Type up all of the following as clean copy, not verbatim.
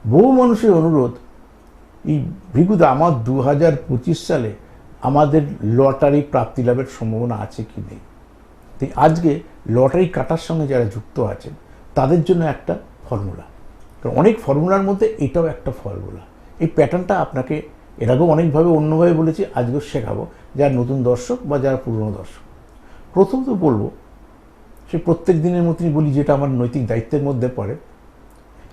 বহু মানুষের অনুরোধ, এই ভিগুদা আমার 2025 সালে আমাদের লটারি প্রাপ্তি লাভের সম্ভাবনা আছে কি নেই। তাই আজকে লটারি কাটার সঙ্গে যারা যুক্ত আছেন তাদের জন্য একটা ফর্মুলা, কারণ অনেক ফর্মুলার মধ্যে এটাও একটা ফর্মুলা। এই প্যাটার্নটা আপনাকে এর আগেও অনেকভাবে অন্যভাবে বলেছি, আজকেও শেখাবো যারা নতুন দর্শক বা যারা পুরনো দর্শক। প্রথমত বলবো, সে প্রত্যেক দিনের মতনই বলি, যেটা আমার নৈতিক দায়িত্বের মধ্যে পড়ে,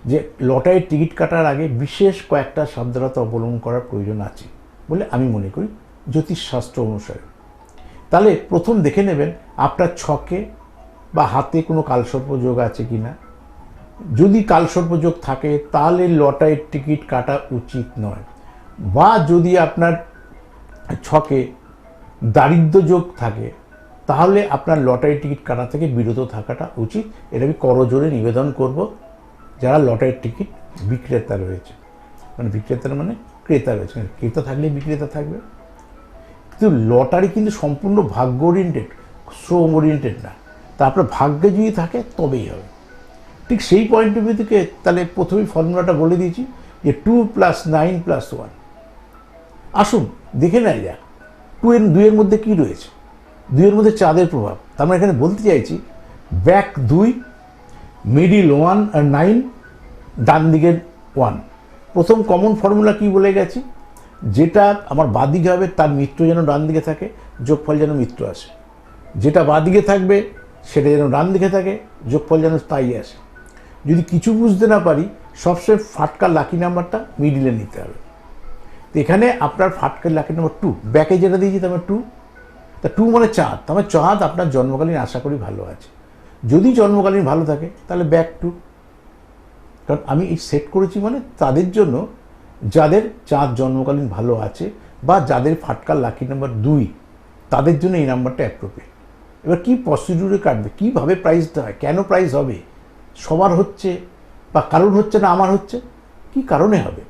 যে লটারির টিকিট কাটার আগে বিশেষ কয়েকটা সাবধানতা অবলম্বন করার প্রয়োজন আছে বলে আমি মনে করি জ্যোতিষশাস্ত্র অনুসারে। তাহলে প্রথম দেখে নেবেন আপনার ছকে বা হাতে কোনো কালসর্প যোগ আছে কি না। যদি কালসর্প যোগ থাকে তাহলে লটারির টিকিট কাটা উচিত নয়। বা যদি আপনার ছকে দারিদ্র যোগ থাকে তাহলে আপনার লটারি টিকিট কাটা থেকে বিরত থাকাটা উচিত। এটা আমি করজোরে নিবেদন করব যারা লটারির টিকিট বিক্রেতা রয়েছে, মানে বিক্রেতার মানে ক্রেতা রয়েছে, ক্রেতা থাকলে বিক্রেতা থাকবে। কিন্তু লটারি কিন্তু সম্পূর্ণ ভাগ্য ওরিয়েন্টেড, শ্রম ওরিয়েন্টেড না। তা আপনার ভাগ্যে যদি থাকে তবেই হবে। ঠিক সেই পয়েন্ট অফ ভিউ থেকে তাহলে প্রথমেই ফর্মুলাটা বলে দিয়েছি যে 2 + 9 + 1। আসুন দেখে নেওয়া যাক 2 এর মধ্যে কী রয়েছে। 2 এর মধ্যে চাঁদের প্রভাব। তার মানে এখানে বলতে চাইছি ব্যাক 2, মিডিল 1 আর 9, ডান দিকের 1। প্রথম কমন ফর্মুলা কি বলে গেছি, যেটা আমার বাঁদিকে হবে তার মিত্র যেন ডান দিকে থাকে, যোগফল যেন মিত্র আসে। যেটা বাঁদিকে থাকবে সেটা যেন ডান দিকে থাকে, যোগফল যেন তাই আসে। যদি কিছু বুঝতে না পারি, সবসময় ফাটকার লাকি নাম্বারটা মিডিলে নিতে হবে। তো এখানে আপনার ফাটকার লাকি নাম্বার 2, ব্যাকে যেটা দিয়েছি তার 2, তা 2 মানে চাঁদ। তার মানে চাঁদ আপনার জন্মকালীন আশা করি ভালো আছে। যদি জন্মকালীন ভালো থাকে তাহলে ব্যাক 2। কারণ আমি এই সেট করেছি মানে তাদের জন্য যাদের চাঁদ জন্মকালীন ভালো আছে বা যাদের ফাটকার লাকি নাম্বার 2, তাদের জন্য এই নাম্বারটা অ্যাপ্রোপ্রিয়েট। এবার কী প্রসিডিউরে কাটবে, কীভাবে প্রাইসটা হয়, কেন প্রাইস হবে, সবার হচ্ছে বা কারোর হচ্ছে না আমার হচ্ছে, কি কারণে হবে।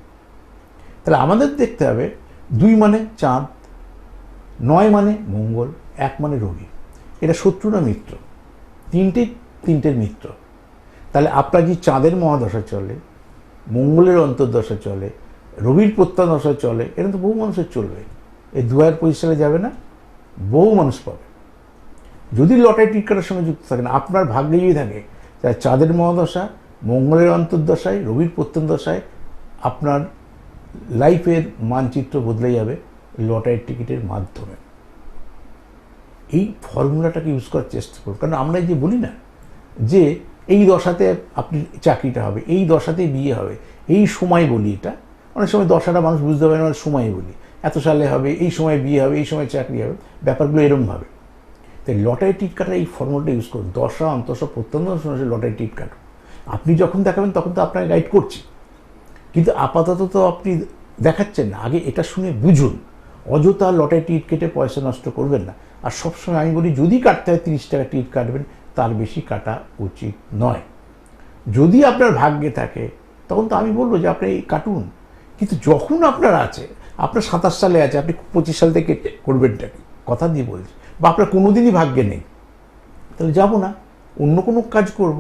তাহলে আমাদের দেখতে হবে 2 মানে চাঁদ, 9 মানে মঙ্গল, 1 মানে রবি। এটা শত্রু না মিত্র? তিনটের মিত্র। তাহলে আপনার কি চাঁদের মহাদশা চলে, মঙ্গলের অন্তর্দশা চলে, রবির প্রত্যাদশা চলে, এটা তো বহু মানুষের চলবে। এই 2025 সালে যাবে না, বহু মানুষ পাবে। যদি লটারি টিকিট কাটার সঙ্গে যুক্ত থাকে না, আপনার ভাগ্যে যদি থাকে চাঁদের মহাদশা, মঙ্গলের অন্তর্দশায়, রবির প্রত্যন্তদশায়, আপনার লাইফের মানচিত্র বদলে যাবে লটারির টিকিটের মাধ্যমে। এই ফর্মুলাটাকে ইউজ করার চেষ্টা করুন। কারণ আমরা যে বলি না যে এই দশাতে আপনি চাকরিটা হবে, এই দশাতে বিয়ে হবে, এই সময় বলি, এটা অনেক সময় দশাটা মানুষ বুঝতে পারে না, সময় বলি এত সালে হবে, এই সময় বিয়ে হবে, এই সময় চাকরি হবে, ব্যাপারগুলো এরমভাবে। তাই লটারি টিকিট কাটার এই ফর্মুলাটা ইউজ করুন। দশা অন্তঃদশা প্রত্যন্তদশা অনুসারে লটারি টিকিট কাটুন। আপনি যখন দেখাবেন তখন তো আপনাকে গাইড করছি, কিন্তু আপাতত তো আপনি দেখাচ্ছেন না। আগে এটা শুনে বুঝুন, অযথা লটারি টিকিট কেটে পয়সা নষ্ট করবেন না। আর সবসময় আমি বলি যদি কাটতে হয় 30 টাকা টিকিট কাটবেন, তার বেশি কাটা উচিত নয়। যদি আপনার ভাগ্যে থাকে তখন তো আমি বলবো যে আপনি কাটুন। কিন্তু যখন আপনার আছে, আপনার 27 সালে আছে, আপনি 25 সাল থেকে করবেনটা কি, কথা দিয়ে বলছি, বা আপনার কোনোদিনই ভাগ্যে নেই, তাহলে যাবো না, অন্য কোনো কাজ করব।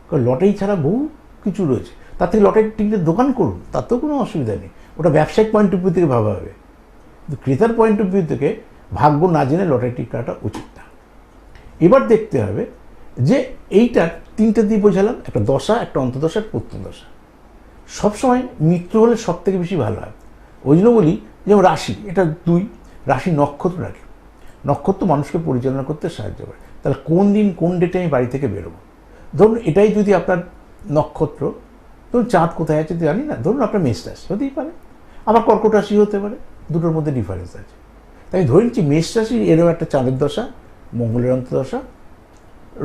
কারণ লটারি ছাড়া বহু কিছু রয়েছে, তার থেকে লটারি টিকিটের দোকান করুন, তাতেও কোনো অসুবিধা নেই। ওটা ব্যবসায়িক পয়েন্ট অফ ভিউ থেকে ভাবা হবে, কিন্তু ক্রেতার পয়েন্ট অফ ভিউ থেকে ভাগ্য না জেনে লটারি টিকিট কাটা উচিত না। এবার দেখতে হবে যে এইটা 3টে দিয়ে বোঝালাম, একটা দশা, একটা অন্তর্দশা, একটা প্রত্যন্তদশা। সবসময় মিত্র হলে সব থেকে বেশি ভালো হয়। ওই জন্য বলি যেমন রাশি, এটা 2, রাশি নক্ষত্র রাখি। নক্ষত্র মানুষকে পরিচালনা করতে সাহায্য করে। তাহলে কোন দিন কোন ডেটে আমি বাড়ি থেকে বেরোবো, ধরুন এটাই যদি আপনার নক্ষত্র, ধরুন চাঁদ কোথায় আছে জানি না, ধরুন আপনার মেষ রাশি হতেই পারে, আবার কর্কট রাশি হতে পারে, দুটোর মধ্যে ডিফারেন্স আছে। তাই আমি ধরে নিচ্ছি মেষ রাশি এরও একটা চাঁদের দশা, মঙ্গলের অন্তর্দশা,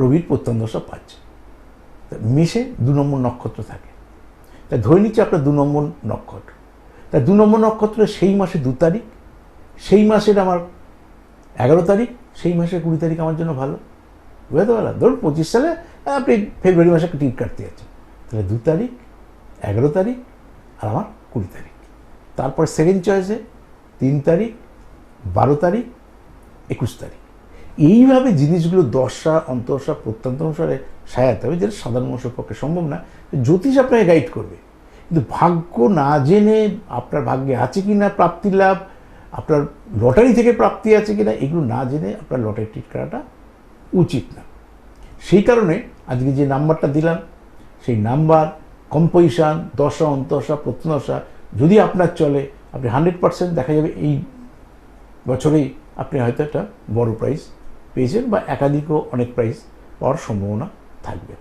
রবির প্রত্যন্তদশা পাচ্ছে। মেষে 2 নম্বর নক্ষত্র থাকে, তাই ধরে নিচ্ছি আপনার 2 নম্বর নক্ষত্র। তাই 2 নম্বর নক্ষত্র সেই মাসে 2 তারিখ, সেই মাসের আমার 11 তারিখ, সেই মাসের 20 তারিখ আমার জন্য ভালো। বুঝতে পারলাম? ধরুন 25 সালে আপনি ফেব্রুয়ারি মাসে টিকিট কাটতে যাচ্ছেন, তাহলে 2 তারিখ, 11 তারিখ আর আমার 20 তারিখ। তারপর সেকেন্ড চয়েসে 3 তারিখ, 12 তারিখ, 21 তারিখ। এইভাবে জিনিসগুলো দশা অন্তর্দশা প্রত্যন্ত অনুসারে সাজাতে হবে, যেটা সাধারণ মানুষের পক্ষে সম্ভব না। জ্যোতিষ আপনাকে গাইড করবে, কিন্তু ভাগ্য না জেনে আপনার ভাগ্যে আছে কি না প্রাপ্তি লাভ, আপনার লটারি থেকে প্রাপ্তি আছে কি না, এগুলো না জেনে আপনার লটারি টিট করাটা উচিত না। সেই কারণে আজকে যে নাম্বারটা দিলাম, সেই নাম্বার কম্পোজিশন, দশা অন্তঃদশা প্রত্যদশা যদি আপনার চলে, আপনি 100% দেখা যাবে এই বছরেই আপনি হয়তো একটা বড় প্রাইজ পেয়েছেন বা একাধিকও অনেক প্রাইজ পাওয়ার সম্ভাবনা থাকবে।